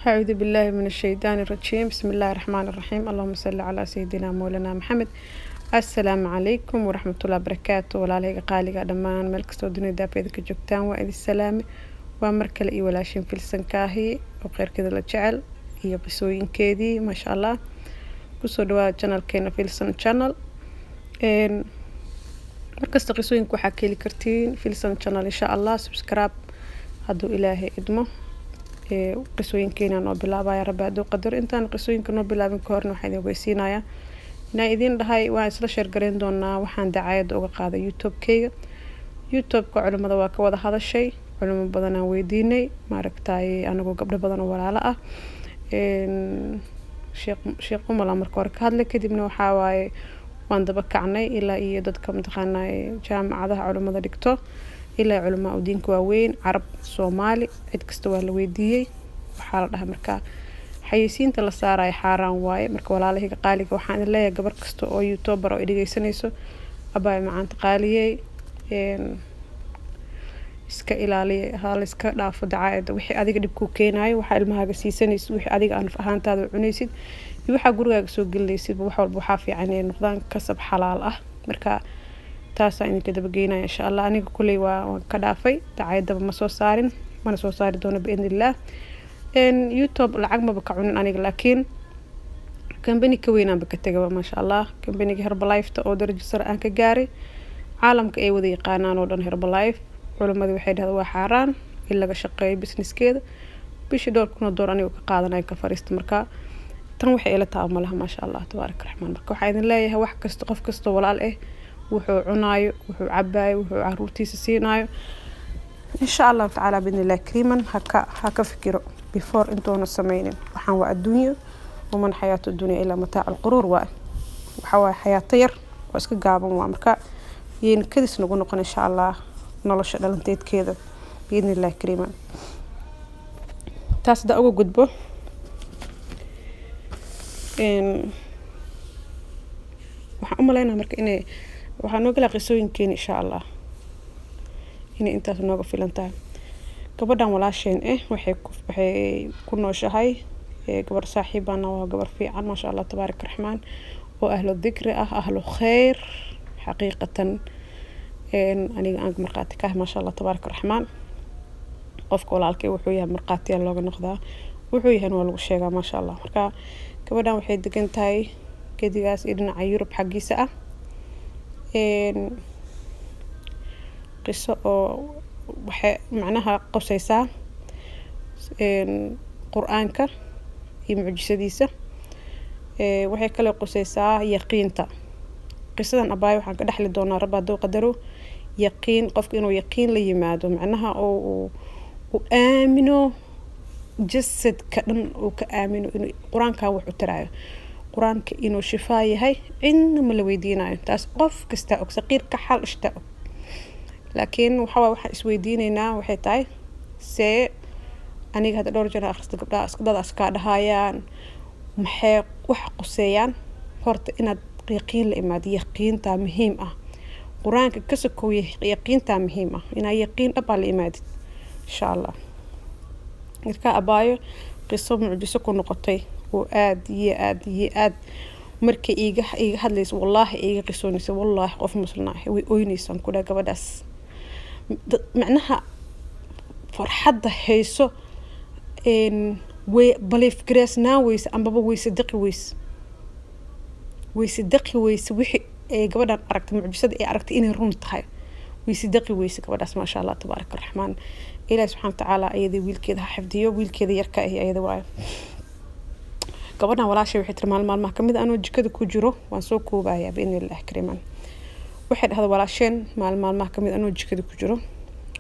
أعوذ بالله من الشيطان الرجيم بسم الله الرحمن الرحيم اللهم صل على سيدنا مولانا محمد السلام عليكم ورحمة الله وبركاته walaalahayga qaaliga dhammaan meel kastoo dunida daafeeda ka joogtaan waa idin salaami waa mar kale iyo walaashin filsankaahi oo qeyrkeeda la jecel iyo qisooyinkeedii masha Allah kusoo dhawaada channelkeena filsan channel markasta qisooyinku waxaa ka heli kartiin filsan channel insha Allah subscribe hadduu ilaahay idmo qisooyinkeena noo bilaabaya rabbi hadduu qadar intaan qisooyinka noo bilaabin ka horna waxaan idin weysiinayaa inaan idin dhahay waan isla share gareyn doonaa waxaan dacaayad uga qaaday YouTube-kayga YouTube-ka culimada waa ka wada hadashay culimo badan aan weydiinay maaragtay anagoo gabdho badan oo walaalo ah sheekh umala marka hore ka hadlay kadibna waxaa waaye waan daba kacnay ilaa iyo dadka mataqaanaa jaamacadaha culimada dhigto ilaa culimo diinka waaweyn carab Soomaali cid kasta waa la weydiiyay waxaa la dhahay marka xayisiinta la saaray xaraan waaye marka walaalahayga qaaliga waxaan idin leeyahay gabar kasta oo YouTuber oo dhageysanayso abay maanta qaaliyay iska ilaaliya hal iska dhaafo dacaayada wixii adiga dib ku keenayo waxa ilmahaaga siisanaysid wixii adiga aan fahantaada cunaysid iyo waxa gurigaaga soo gelinaysid wax walba waxa fiican inay noqdaan kasab xalaal ah marka taas aan idin daba geynaa insha Allah aniga kulay waa ka dhaafay dacaayada ma soo saarin mana soo saari doono biidnillah YouTube lacag ma ka cunin aniga laakiin company ka weyn aan ka tagay ma sha Allah company-ga Herbalife oo darajo sare aan ka gaaray caalamka ay wada yaqaanaan oo dhan Herbalife culimadu waxay dhahdaan waa xaraan in laga shaqeeyo business-keeda bishii $1,000 aniga ka qaadanay ka fariisto marka tan waxay ila taab malaha ma sha Allah tabaarak raxmaan marka waxaan idin leeyahay wax kasta qof kasta walaal wuxuu cunaayo wuxuu cabaayo wuxuu caruurtiisa siinaayo insha Allah taala bidnillah kariiman haka fikiro before intoona sameynin waxaan waa adduunyo ومن حياة الدنيا إلا متاع القرور وحوا حياة ير واسك جابن وامرك ين كدس نقول إن شاء الله نلش دلنتيت كذا بإذن الله كريما تاس دا أوجو جدبو إن وحأملنا مرك إني وحنوقل قصوين كين إن شاء الله إني أنت تنوقف في لنتان كبدا ولا شيء وحي كنا شهاي قبر صاحبنا وقبر في عن ما شاء الله تبارك الرحمن وأهل الذكر أهل خير حقيقة أنا مرقاتك ما شاء الله تبارك الرحمن قفك ولا الكي وحويها مرقاتي اللوغ نقضى وحويها نوالغ الشيء ما شاء الله مرقا كبدا وحيد دقنتاي كدقاس إدنا عيورب حقي ساعة قصة معناها قصيصة قرآنك iyo mucjisadiisa waxay kale qosaysaa yaqiinta qisadan abay waxaan ka dhaxli doonaa rabbi hadduu qadaro yaqiin qofka inuu yaqiin la yimaado macnaha oo aamino jasadka dhan oo ka aamino inuu quraanka wax u taraayo quraanka inuu shifaa yahay inma la weydiinayo taas qof kasta oo saqiir ka xal ishta laakiin waxa isweydiinaynaa waxay tahay see aniga hada dhowr jeer akhristo gabdhaha iska dhahayaan maxay wax qoseeyaan horta inaad yaqiin la imaado yaqiinta muhiim ah quraanka ka sokow yaqiinta muhiim ah ina yaqiin dhab la imaadid insha Allah marka abaayo qiso mucjiso ku noqotay oo aad markii iiga hadlayso wallahi iiga qisoonayso wallahi qof muslimah way ooynaysan ku dhaga gabadhaas macnaha farxadda hayso belief grace now ways ambaba way sadaqi wixii gabadhan aragtay mucjisada ay aragtay inay run tahay way sadaqi wayse gabadhaas ma sha Allah tabaarak raxmaan ilaahay subhanahu wa ta'ala ayadii wiilkeeda ha xifdiyo wiilkeeda yarka ayada waa gabadhan walaashay waxay tir maalmaha kamid anoo jikada ku jiro waan soo koobayaa biidnillah kariiman waxay dhahday walaasheen maalmaha kamid anoo jikada ku jiro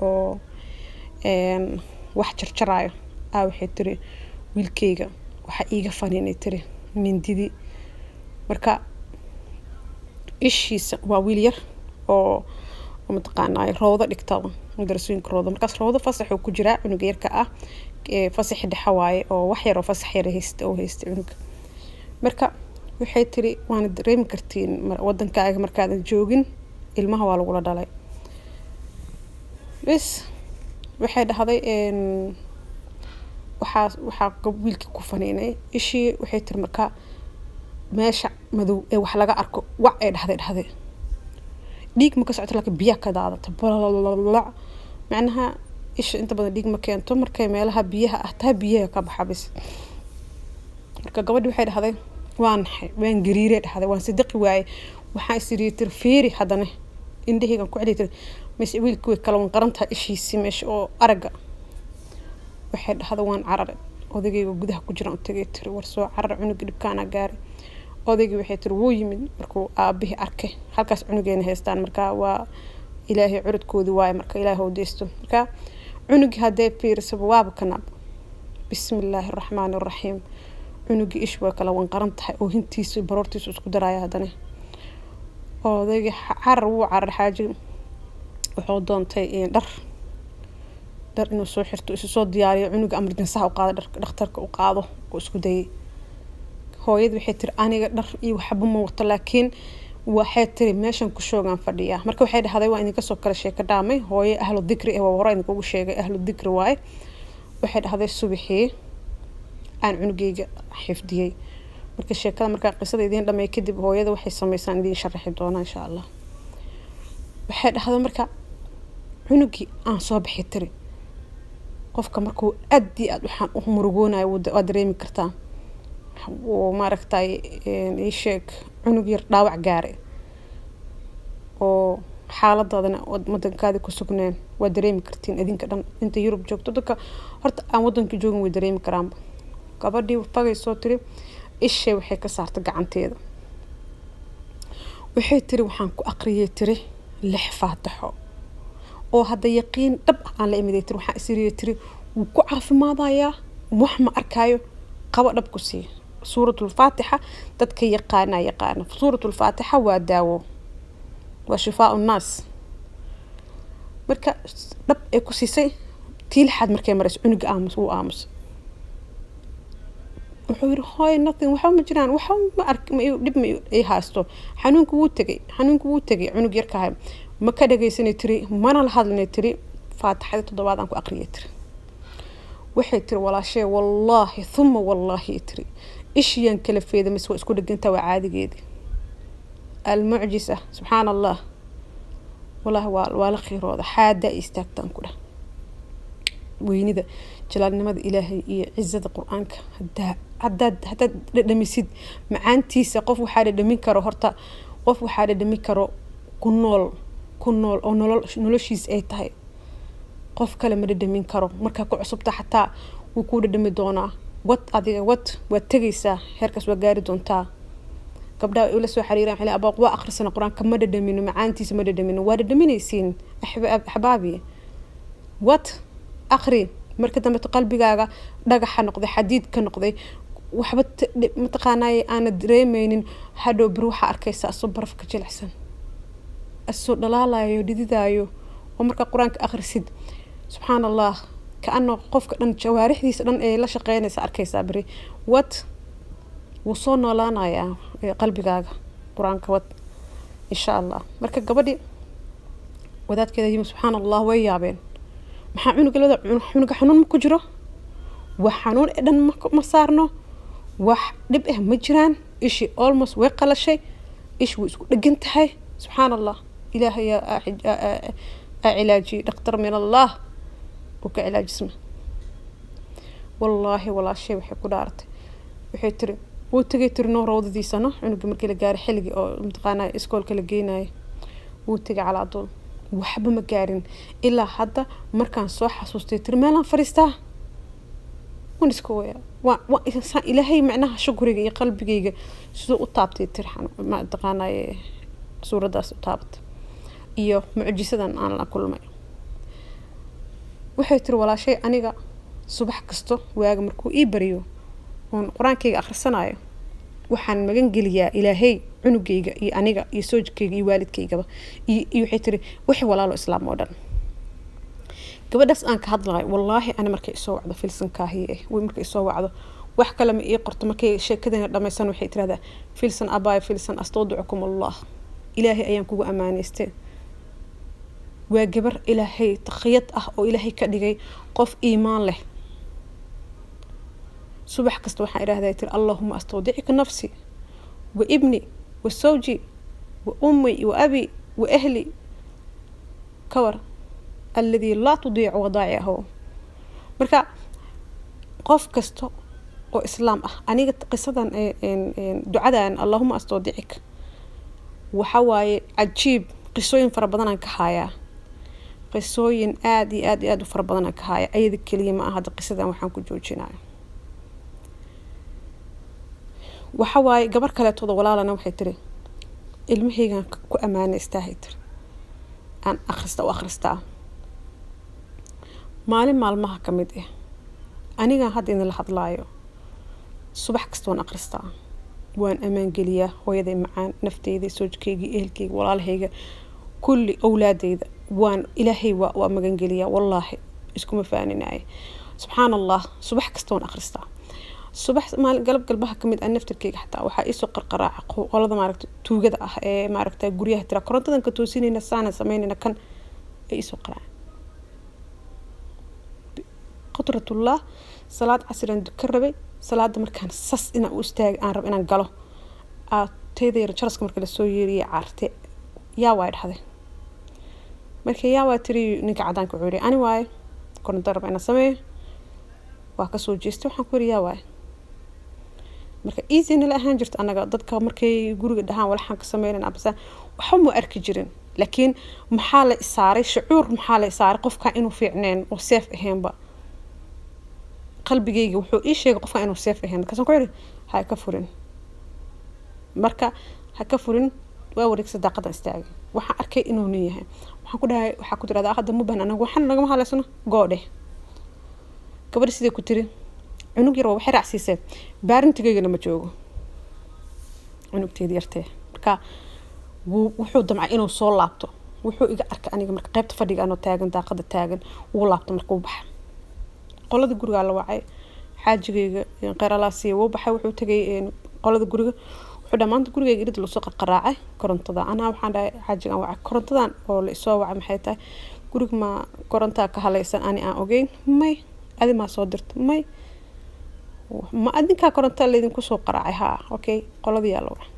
oo wax jarjaraayo waxay tiri wiilkeyga waxa iiga faniinay tiri mindidi marka ishiisa waa wiil yar oo mataqaanaa roodo dhigtaba madrasooyinka roodo markaas roodo fasax uu ku jiraa cunuga yarka ah fasax dhaxa waaye oo wax yar oo fasax yar haysta cunuga marka waxay tiri waan dareemi kartiin wadankaaga markaadan joogin ilmaha waa lagu la dhalay bas waxay dhahday waxaa wiilkii ku faniinay ishii waxay tiri markaa meesha madow ee wax laga arko wac ee dhahday dhiig ma ka socoto laakiin biyo ka daadata macnaha isha inta badan dhiig ma keento markay meelaha biyaha ah taa biyaha ka baxa bis marka gabadhii waxay dhahday waan gariiray dhahday waan sidqi waayay waxaa isiriitir fiiri hadana indhahaygan ku celiitay mis wiilkii kala wan qaranta ishiisi meesha oo araga waxay dhahday waan cararay odagayga gudaha ku jira tagay tiri war soo carar cunug dhibkaana gaaray odaygii waxay tiri wuu yimid markuu aabihi arkay halkaas cunugeena haystaan marka waa ilaahay curudkoodii waay marka ilaahay u deesto marka cunugii hadee fiirsaba waaba kanab bismillaahir rahmaanir rahiim cunugii ish waa kala wan qaran tahay oo hintiisa baroortiisa isku daraya hadana odaygii carar xaaji wuxuu doontay dhar inuu soo xirto isu soo diyaariyo cunuga emergency u qaado dhakhtarka u qaado oo isku dayay hooyadu waxay tiri aniga dhar iyo waxba ma wato laakiin waxay tiri meeshan ku shoogan fadhiya marka waxay dhahday waa idinka soo kala sheeka dhaamay hooyo ahlu dhikri ee hore idinku ugu sheegay ahlu dhikri waay waxay dhahday subaxii aan cunugayga xifdiyay marka sheekada marka qisada idin dhamay kadib hooyada waxay sameeysan idin sharaxi doona insha Allah waxay dhahday marka cunugii aan soo bixi tiri qofka markuu aad waxaan u murugoonayo waa dareemi kartaa oo maaragtay ee sheeg cunug yar dhaawac gaaray oo xaaladadana wadankaada ku sugneen waa dareemi kartiin idinka dhan inta Yurub joogto dadka horta aan wadanka joogin way dareemi karaan gabadhii fagay soo tiri ishay waxay ka saartay gacanteeda waxay tiri waxaan ku aqriyay tiri 6 faataxo oo hadda yaqiin dhab aan la imiday tiri waxaan isiriyay tiri wuu ku caafimaadayaa wax ma arkaayo qaba dhab ku sii suuratul faatixa dadka yaqaana suuratul faatixa waa daawo waa shifaa unnaas marka dhab ay ku siisay tiilxad markay maras cunuga aamus wuxuu yiri hooy nothing waxa ma jiraan waxa ma ark ma dib ma ay haasto xanuunku wuu tagay cunug yar ka ma ka dhageysanay tiri mana la hadlanay tiri faatixada toddobaad aan ku aqriyay tiri waxay tiri walaashay wallahi thumma wallahi tiri ishiyan kala feeday mis waa isku dhiganta waa caadigeedi المعجزة سبحان الله والله ولا خيرود حاده استاغتان كده وينيده جلالنimada ilaahay iyo cizada quraanka hada dhamisid macaantiisa qof waxa dhamin karo horta qof waxa dhamin karo ku nool oo noloshiis ay tahay qof kale ma dhamin karo marka ku cusubta xataa uu ku dhami doonaa wad tagaysa heerkaas waa gaari doontaa gabdhaha ila soo xariiraan xilli abaq waa akhrisana quraanka ma dhadhamino macaantiisa ma dhadhamino waa dhadhaminaysiin ahbaabi wad akhri marka dambe qalbigaaga dhagaxa noqday xadiid ka noqday waxba mataqaanay aan dareemeynin hadhow bir waxa arkaysa soo barafka jilicsan asoo dhalaalayo dididaayo oo marka quraanka akhrisid subhanallah kaano qofka dhan jawaarixdiisa dhan ee la shaqeynaysa arkaysa bari wad وصو نولانايا قلبigaaga quraanka wad insha Allah marka gabadhi wadaadkeeda yimi subhanallah way yaabeen maxaa cunuga xanuun ku jiro wax xanuun dhan ma saarno wax dib ma jiraan ishi almost way qalashay ish way isku dhagan tahay subhanallah ilaahay ya ilaaji dhakhtar min Allah uka ilaaj isma wallahi wala shay waxay ku dhaartay waxay tiri wuu tagay tirno roodadiisana cunuga markii la gaaray xiligi oo imtixaanay iskoolka la geenay wuu tagay calaadul waxba ma gaarin ilaa hadda markaan soo xasuustay tir meelan fariistaa ونسكويا وإنسان إلهي معناها شكري قلبي سو طابتي ترحن ما تقانا سورة داس طابت إيوه معجزة أنا كل ما وحيتر ولا شيء أنيقا صباح كستو وياق مركو إيبريو قرآن كيغا آخر سنايا وحان مغان قليا إلهي عنوكيغا أنيقا يسوجكيغا يوالدكيغا يوحيتري وحي ولا إسلام مودن gabadhaas aan ka hadlaay wallahi ana markay soo wacdo filsanka ahiye way markay soo wacdo wax kale ma ii qorto markay sheekadana dhamaysan waxay tiraahdaa filsan abaay filsan astawdukum allah ilaahi ayaan kugu amaanaystay waa gabar ilaahay taqiyad ah oo ilaahay ka dhigay qof iimaan leh subax kasta waxaan idhaahdaa tiri allahuma astawdicika nafsi wa ibni wa sawji wa ummi wa abi wa ahli kawar alladii laa tudiicu wadaa'icahu. marka qof kasta oo islaam ah aniga qisadan ducadan allahuma astawdicika waxa waaye cajiib qisooyin fara badan aan ka hayaa qisooyin aad iyo aad iyo aad u fara badan aan ka hayaa ayada keliya ma aha hadda qisadan waxaan ku joojinayo. waxa waaye gabar kaleetooda walaalana waxay tiri ilmahaygaan ku ammaanaystaahay tiri aan akhristaa maalin maalmaha ka mid ah anigaan hadda idinla hadlaayo subax kasta waan akhristaa waan ammaan geliyaa hooyaday macaan nafteyda soojkayga ehelkayga walaalahayga kulli awlaadayda waan ilaahay waa magan geliyaa wallaahi iskuma faaninaayo subxaan allah subax kasta waan akhristaa subax maalin galbaha ka mid ah naftirkayga xataa waxaa iisoo qarqaraaca qolada maaragta tuugada ah ee maaragta guryaha tira korontadan ka toosinayna saana samaynayna kan ay iisoo qaraaca qudratullah salaad casrian ka rabay salaada markaan sas inaan u istaag aan rab inaan galo teedayr jaraska marka la soo yeeriye caarte yaa waa dhahday markii yaa waa tiri ninka cadaanka u yiri ani waay koronto rab inaan sameeyo waa ka soo jeestay waxaan ku yiri yaa waay marka easy la ahaan jirta anaga dadka markay guriga dhahaan waxaan ka sameeyeen abasa waxa ma arki jirin laakiin maxaa la isaaray shucuur maxaa la isaaray qofka inuu fiicneen oo safe ahaanba qalbigayga wuxuu ii sheegay qofka inuu safe ahayn kasan ku yiri ha ka furin marka ha ka furin waa wareegsa daaqada istaagay waxaan arkay inuu leeyahay waxaan ku dhahay waxa ku tiraada hadda ma baahan anagu waxaan naga mahaleysano goodhe gabar sidii ku tiri cunug yar waxay raacsiisay baarintigeygana ma joogo cunugteedii yartee marka wuxuu damcay inuu soo laabto wuxuu iga arkay aniga marka qaybta fadhiga anoo taagan daaqada taagan uu laabto marka uu baxay qolada guriga la wacay xaajigeyga qeyralaasiya wuu baxay wuxuu tagay qolada guriga wuxuu dhamaanta gurigeyga irid loo soo qarqaraacay korontada ana waxaan dhahay xaajigan wacay korontadan oo la soo wacay maxay tahay guriga ma koronta ka halaysan ani aan ogeyn may adi ma soo dirto may ma adinka koronta leedin ku soo qaraacay ha okay qoladii yaa la wacay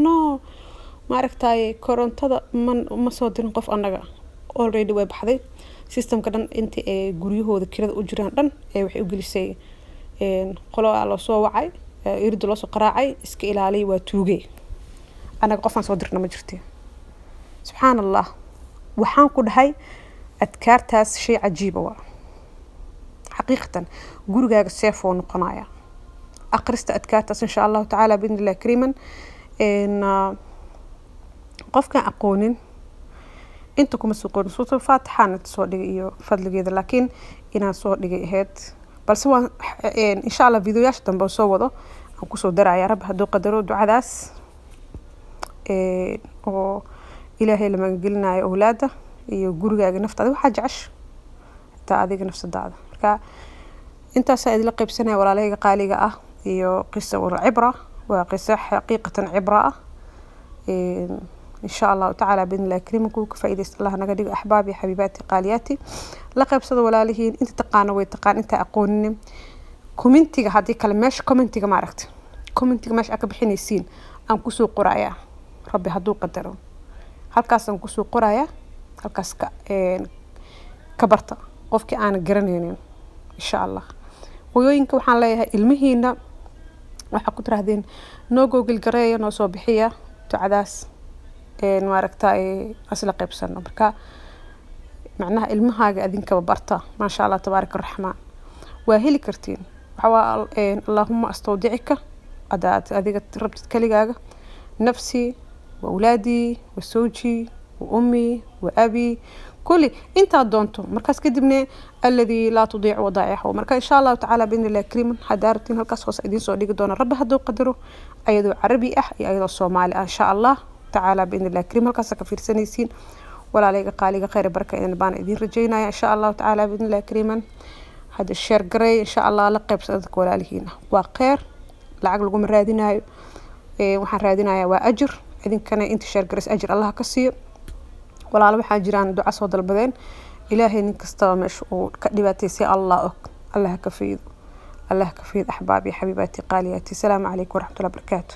no ma aragtay korontada ma soo dirin qof anaga already way baxday systemka dhan inta ee guryahooda kirada u jiraan dhan ee waxay u gelisay qolo la soo wacay irid loo soo qaraacay iska ilaaliy waa tuugay anaga qofan soo dirna ma jirtay subhanallah waxaan ku dhahay adkaartaas shay cajiib ah xaqiiqatan gurigaaga safe oo noqonaya aqrista adkaartaas insha Allah ta'ala biidhnillah kariiman qofka aqoonin inta kuma soo qorin soo faatixana soo dhigay iyo fadligeeda laakiin inaan soo dhigay ahayd balse waan insha Allah videoyaasha dambe soo wado aan ku soo daraya rab haduu qadaro ducadaas oo ilaahay lama gelinayo awlaada iyo gurigaaga naftaada waxa jecesha ta adiga nafsadaada marka intaas ay la qaybsanay walaalahayga qaaliga ah iyo qissa wal ibra waa qissa xaqiiqatan ibra ah إن شاء الله تعالى بإذن الله كريمكم كفايدة الله نقدر أحبابي حبيباتي قالياتي لقب صدق ولا لهين أنت تقانا ويتقان أنت أقولني كومنتي هذه كلماش كومنتي ما عرفت كومنتي ماش أكب حين يسين أم كسو قرايا ربي هدو قدروا هالكاس أم كسو قرايا هالكاس كبرتا قفك أنا جرنين إن شاء الله ويوينك وحنا لها المهينة وحكوت رهدين نو جوجل قرايا نو صباحية تعداس maaragtay asla qaybsano marka macnaha ilmahaaga adinka barta ma sha Allah tabaaraka rahmaan waa heli kartiin waxa Allahumma astawdicika adaat adiga rabtid kaligaaga nafsi wa awlaadi wa sawji wa ummi wa abi kulli inta doonto markaas kadibna alladhi la tudiic wadaa'ihu marka insha Allah ta'ala biidhnillah kariiman hadaartin halkaas hoos idin soo dhigi doona rabbi haduu qadaro ayadoo carabi ah iyo ayadoo soomaali ah insha Allah تعالى بإذن الله كريم القصة كفير سنيسين ولا عليك قالي خير بركة إن بان إذن رجينا إن شاء الله تعالى بإذن الله كريما هذا الشير قري إن شاء الله لقب صدق ولا لهينا وخير العقل قوم رادينا وحن رادينا وأجر إذن كان أنت شير قريس أجر الله كسير ولا على حاجران دعاء صوت البدين إلهي نكستمش وكدباتي سي الله كفيد الله كفيد أحبابي حبيباتي قالياتي. السلام عليكم ورحمة الله وبركاته.